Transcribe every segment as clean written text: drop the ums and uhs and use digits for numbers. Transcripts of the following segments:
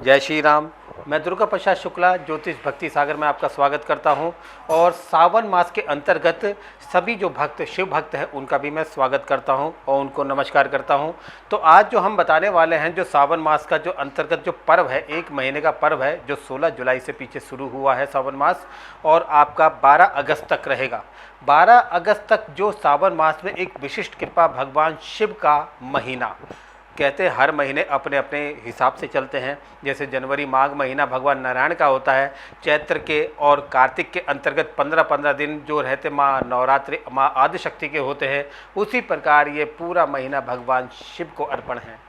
जय श्री राम। मैं दुर्गा प्रसाद शुक्ला ज्योतिष भक्ति सागर में आपका स्वागत करता हूं और सावन मास के अंतर्गत सभी जो भक्त शिव भक्त हैं उनका भी मैं स्वागत करता हूं और उनको नमस्कार करता हूं। तो आज जो हम बताने वाले हैं जो सावन मास का जो अंतर्गत जो पर्व है, एक महीने का पर्व है जो 16 जुलाई से पीछे शुरू हुआ है सावन मास और आपका 12 अगस्त तक रहेगा। 12 अगस्त तक जो सावन मास में एक विशिष्ट कृपा भगवान शिव का महीना, कहते हैं हर महीने अपने अपने हिसाब से चलते हैं। जैसे जनवरी माघ महीना भगवान नारायण का होता है, चैत्र के और कार्तिक के अंतर्गत 15-15 दिन जो रहते माँ नवरात्रि माँ आदिशक्ति के होते हैं, उसी प्रकार ये पूरा महीना भगवान शिव को अर्पण है।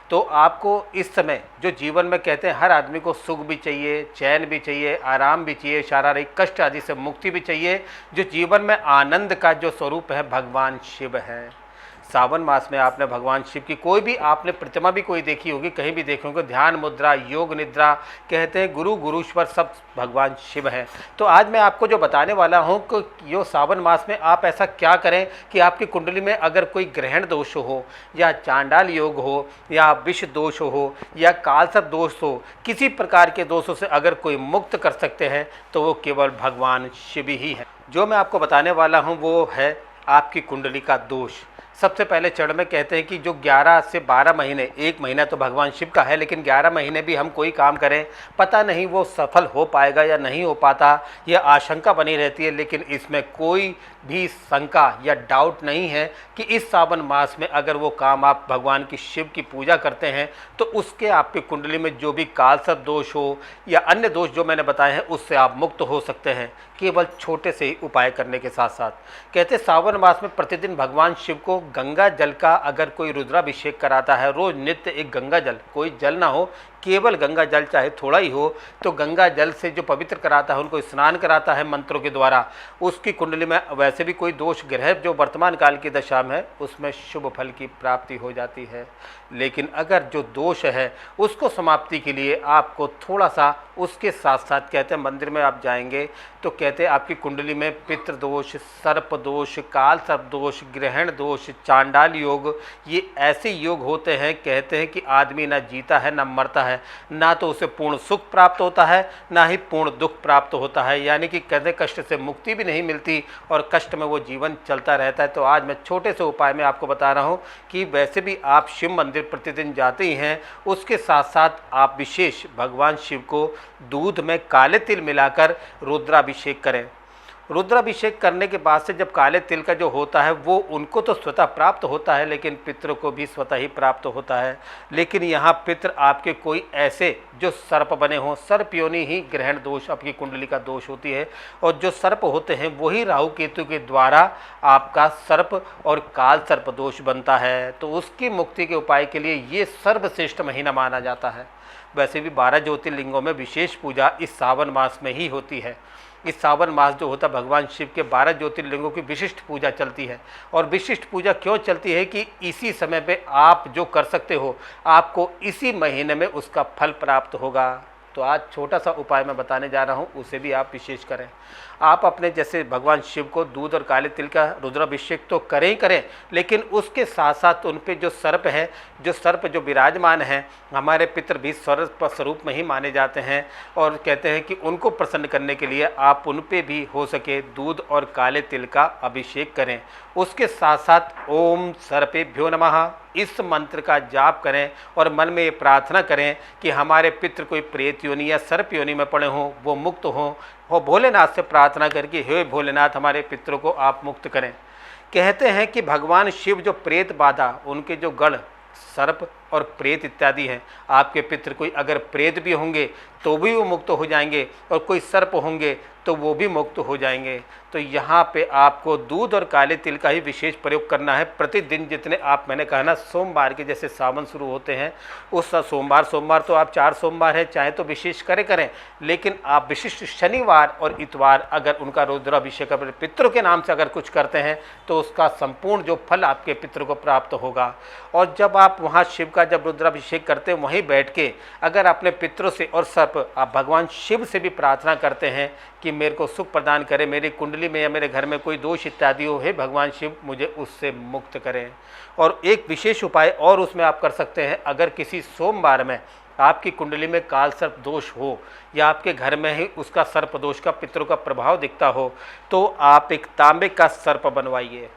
तो आपको इस समय जो जीवन में कहते हैं हर आदमी को सुख भी चाहिए, चैन भी चाहिए, आराम भी चाहिए, शारीरिक कष्ट आदि से मुक्ति भी चाहिए। जो जीवन में आनंद का जो स्वरूप है भगवान शिव है। सावन मास में आपने भगवान शिव की कोई भी आपने प्रतिमा भी कोई देखी होगी, कहीं भी देखी होगी, ध्यान मुद्रा, योग निद्रा, कहते हैं गुरु गुरुश्वर सब भगवान शिव हैं। तो आज मैं आपको जो बताने वाला हूं कि यो सावन मास में आप ऐसा क्या करें कि आपकी कुंडली में अगर कोई ग्रहण दोष हो या चांडाल योग हो या विष दोष हो या कालसर्प दोष हो, किसी प्रकार के दोषों से अगर कोई मुक्त कर सकते हैं तो वो केवल भगवान शिव ही है। जो मैं आपको बताने वाला हूँ वो है आपकी कुंडली का दोष। सबसे पहले चरण में कहते हैं कि जो 11 से 12 महीने, एक महीना तो भगवान शिव का है, लेकिन 11 महीने भी हम कोई काम करें पता नहीं वो सफल हो पाएगा या नहीं हो पाता, यह आशंका बनी रहती है। लेकिन इसमें कोई भी शंका या डाउट नहीं है कि इस सावन मास में अगर वो काम आप भगवान की शिव की पूजा करते हैं तो उसके आपकी कुंडली में जो भी कालसर्प दोष हो या अन्य दोष जो मैंने बताए हैं उससे आप मुक्त हो सकते हैं, केवल छोटे से ही उपाय करने के साथ साथ। कहते सावन मास में प्रतिदिन भगवान शिव को गंगा जल का अगर कोई रुद्राभिषेक कराता है, रोज नित्य एक गंगा जल, कोई जल ना हो, केवल गंगा जल चाहे थोड़ा ही हो, तो गंगा जल से जो पवित्र कराता है, उनको स्नान कराता है मंत्रों के द्वारा, उसकी कुंडली में वैसे भी कोई दोष ग्रह जो वर्तमान काल की दशा में है उसमें शुभ फल की प्राप्ति हो जाती है। लेकिन अगर जो दोष है उसको समाप्ति के लिए आपको थोड़ा सा उसके साथ साथ कहते हैं मंदिर में आप जाएंगे तो कहते हैं आपकी कुंडली में पितृ दोष, सर्प दोष, काल सर्प दोष, ग्रहण दोष, चांडाल योग, ये ऐसे योग होते हैं कहते हैं कि आदमी ना जीता है ना मरता है, ना तो उसे पूर्ण सुख प्राप्त होता है ना ही पूर्ण दुख प्राप्त होता है, यानी कि कहते कष्ट से मुक्ति भी नहीं मिलती और कष्ट में वो जीवन चलता रहता है। तो आज मैं छोटे से उपाय में आपको बता रहा हूँ कि वैसे भी आप शिव मंदिर प्रतिदिन जाते ही हैं, उसके साथ साथ आप विशेष भगवान शिव को दूध में काले तिल मिलाकर रुद्राभिषेक करें। रुद्राभिषेक करने के बाद से जब काले तिल का जो होता है वो उनको तो स्वतः प्राप्त होता है लेकिन पितरों को भी स्वतः ही प्राप्त होता है। लेकिन यहाँ पितर आपके कोई ऐसे जो सर्प बने हों, सर्प योनि ही ग्रहण दोष आपकी कुंडली का दोष होती है और जो सर्प होते हैं वही राहु केतु के द्वारा आपका सर्प और काल सर्प दोष बनता है। तो उसकी मुक्ति के उपाय के लिए ये सर्वश्रेष्ठ महीना माना जाता है। वैसे भी 12 ज्योतिर्लिंगों में विशेष पूजा इस सावन मास में ही होती है। इस सावन मास जो होता है भगवान शिव के 12 ज्योतिर्लिंगों की विशिष्ट पूजा चलती है। और विशिष्ट पूजा क्यों चलती है कि इसी समय पे आप जो कर सकते हो आपको इसी महीने में उसका फल प्राप्त होगा। तो आज छोटा सा उपाय मैं बताने जा रहा हूँ, उसे भी आप विशेष करें। आप अपने जैसे भगवान शिव को दूध और काले तिल का रुद्राभिषेक तो करें ही करें, लेकिन उसके साथ साथ उन पे जो सर्प है, जो सर्प जो विराजमान हैं, हमारे पितर भी सर्प स्वरूप में ही माने जाते हैं और कहते हैं कि उनको प्रसन्न करने के लिए आप उन पे भी हो सके दूध और काले तिल का अभिषेक करें। उसके साथ साथ ओम सर्पेभ्यो नमः इस मंत्र का जाप करें और मन में ये प्रार्थना करें कि हमारे पितृ कोई प्रेत योनि या सर्प योनि में पड़े हों वो मुक्त हों, और भोलेनाथ से प्रार्थना करके हे भोलेनाथ हमारे पितरों को आप मुक्त करें। कहते हैं कि भगवान शिव जो प्रेत बाधा, उनके जो गण सर्प और प्रेत इत्यादि हैं, आपके पितृ कोई अगर प्रेत भी होंगे तो भी वो मुक्त हो जाएंगे और कोई सर्प होंगे तो वो भी मुक्त हो जाएंगे। तो यहाँ पे आपको दूध और काले तिल का ही विशेष प्रयोग करना है प्रतिदिन। जितने आप मैंने कहा ना सोमवार के जैसे सावन शुरू होते हैं उस सोमवार तो आप 4 सोमवार है चाहे तो विशेष करें, लेकिन आप विशिष्ट शनिवार और इतवार अगर उनका रुद्राभिषेक अपने पितरों के नाम से अगर कुछ करते हैं तो उसका संपूर्ण जो फल आपके पितरों को प्राप्त होगा। और जब आप वहाँ शिव का जब रुद्राभिषेक करते हैं वहीं बैठ के अगर अपने पितरों से और सर्प आप भगवान शिव से भी प्रार्थना करते हैं कि मेरे को सुख प्रदान करें, मेरी कुंडली में या मेरे घर में कोई दोष इत्यादि हो, हे भगवान शिव मुझे उससे मुक्त करें। और एक विशेष उपाय और उसमें आप कर सकते हैं, अगर किसी सोमवार में आपकी कुंडली में काल सर्प दोष हो या आपके घर में ही उसका सर्प दोष का पितरों का प्रभाव दिखता हो, तो आप एक तांबे का सर्प बनवाइए।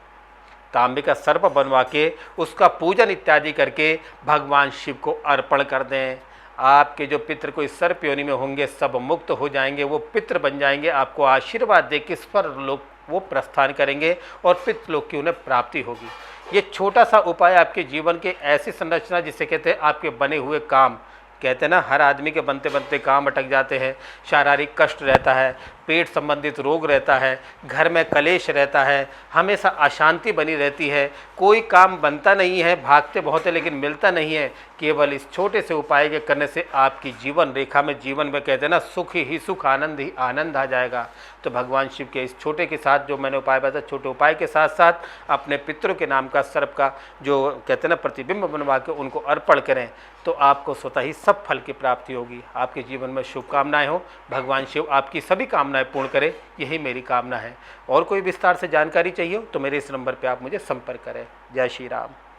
तांबे का सर्प बनवा के उसका पूजन इत्यादि करके भगवान शिव को अर्पण कर दें। आपके जो पितृ कोई सर्प योनि में होंगे सब मुक्त हो जाएंगे, वो पितृ बन जाएंगे, आपको आशीर्वाद दे के स्वर लोक वो प्रस्थान करेंगे और पितृलोक की उन्हें प्राप्ति होगी। ये छोटा सा उपाय आपके जीवन के ऐसी संरचना जिसे कहते हैं आपके बने हुए काम, कहते हैं ना हर आदमी के बनते बनते काम अटक जाते हैं, शारीरिक कष्ट रहता है, पेट संबंधित रोग रहता है, घर में कलेश रहता है, हमेशा अशांति बनी रहती है, कोई काम बनता नहीं है, भागते बहुत है लेकिन मिलता नहीं है। केवल इस छोटे से उपाय के करने से आपकी जीवन रेखा में, जीवन में कहते हैं ना सुख ही सुख, आनंद ही आनंद आ जाएगा। तो भगवान शिव के इस छोटे के साथ जो मैंने उपाय बताया, छोटे उपाय के साथ साथ अपने पितरों के नाम का सर्प का जो कहते हैं ना प्रतिबिंब बनवा के उनको अर्पण करें, तो आपको स्वतः ही सब फल की प्राप्ति होगी। आपके जीवन में शुभकामनाएं हो, भगवान शिव आपकी सभी कामनाएं पूर्ण करें, यही मेरी कामना है। और कोई विस्तार से जानकारी चाहिए हो तो मेरे इस नंबर पे आप मुझे संपर्क करें। जय श्री राम।